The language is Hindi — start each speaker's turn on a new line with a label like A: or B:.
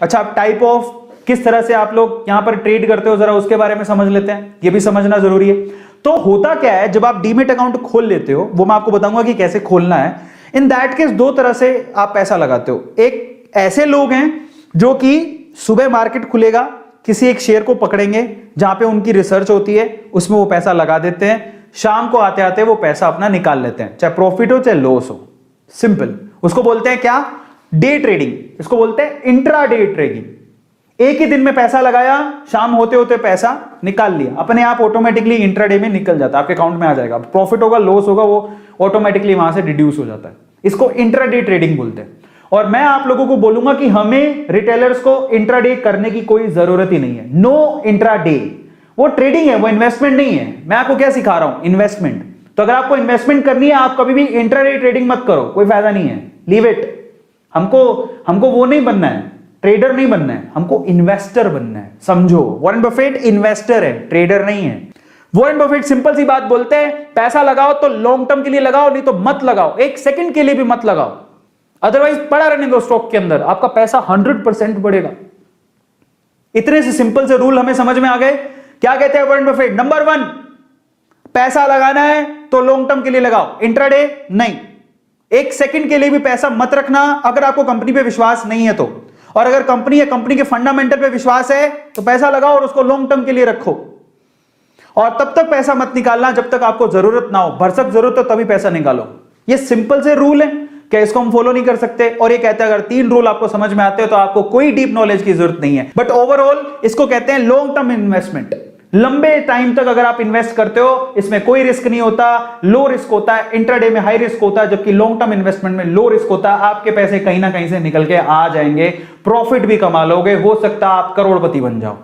A: अच्छा, अब टाइप ऑफ किस तरह से आप लोग यहां पर ट्रेड करते हो, जरा उसके बारे में समझ लेते हैं, ये भी समझना जरूरी है। तो होता क्या है, जब आप डीमेट अकाउंट खोल लेते हो, वो मैं आपको बताऊंगा कि कैसे खोलना है। इन दैट केस दो तरह से आप पैसा लगाते हो। एक ऐसे लोग हैं जो कि सुबह मार्केट खुलेगा, किसी एक शेयर को पकड़ेंगे जहां पे उनकी रिसर्च होती है, उसमें वो पैसा लगा देते हैं, शाम को आते आते वो पैसा अपना निकाल लेते हैं, चाहे प्रॉफिट हो चाहे लॉस हो। सिंपल, उसको बोलते हैं क्या, डे ट्रेडिंग। इसको बोलते हैं इंट्रा डे ट्रेडिंग। एक ही दिन में पैसा लगाया, शाम होते होते पैसा निकाल लिया, अपने आप ऑटोमेटिकली इंट्राडे में निकल जाता है, आपके अकाउंट में आ जाएगा। प्रॉफिट होगा लॉस होगा वो ऑटोमेटिकली वहां से डिड्यूस हो जाता है। इसको इंट्राडे ट्रेडिंग बोलते हैं। और मैं आप लोगों को बोलूंगा कि हमें रिटेलर्स को इंट्राडे करने की कोई जरूरत ही नहीं है। नो इंट्राडे, वो ट्रेडिंग है, वो इन्वेस्टमेंट नहीं है। मैं आपको क्या सिखा रहा हूं, इन्वेस्टमेंट। तो अगर आपको इन्वेस्टमेंट करनी है, आप कभी भी इंट्राडे ट्रेडिंग मत करो, कोई फायदा नहीं है, लीव इट। हमको वो नहीं बनना है, ट्रेडर नहीं बनना है, हमको इन्वेस्टर बनना है, समझो। वॉरेन बफेट इन्वेस्टर है, ट्रेडर नहीं है। वॉरेन बफेट सिंपल सी बात बोलते हैं, पैसा लगाओ तो लॉन्ग टर्म के लिए लगाओ, नहीं तो मत लगाओ, एक सेकंड के लिए भी मत लगाओ, अदरवाइज पड़ा रहने दो स्टॉक के अंदर, आपका पैसा 100% बढ़ेगा। इतने से सिंपल से रूल हमें समझ में आ गए। क्या कहते हैं वॉरेन बफेट, नंबर 1, पैसा लगाना है तो लॉन्ग टर्म के लिए लगाओ, इंट्राडे नहीं। एक सेकंड के लिए भी पैसा मत रखना अगर आपको कंपनी पे विश्वास नहीं है तो। और अगर कंपनी है, कंपनी के फंडामेंटल पे विश्वास है तो पैसा लगाओ और उसको लॉन्ग टर्म के लिए रखो। और तब तक पैसा मत निकालना जब तक आपको जरूरत ना हो, भरसक जरूरत हो तभी पैसा निकालो। ये सिंपल से रूल है, क्या इसको हम फॉलो नहीं कर सकते? और ये कहते हैं अगर 3 रूल आपको समझ में आते हो तो आपको कोई डीप नॉलेज की जरूरत नहीं है। बट ओवरऑल इसको कहते हैं लॉन्ग टर्म इन्वेस्टमेंट। लंबे टाइम तक अगर आप इन्वेस्ट करते हो, इसमें कोई रिस्क नहीं होता, लो रिस्क होता है। इंट्राडे में हाई रिस्क होता है, जबकि लॉन्ग टर्म इन्वेस्टमेंट में लो रिस्क होता है। आपके पैसे कहीं ना कहीं से निकल के आ जाएंगे, प्रॉफिट भी कमा लोगे, हो सकता है आप करोड़पति बन जाओ।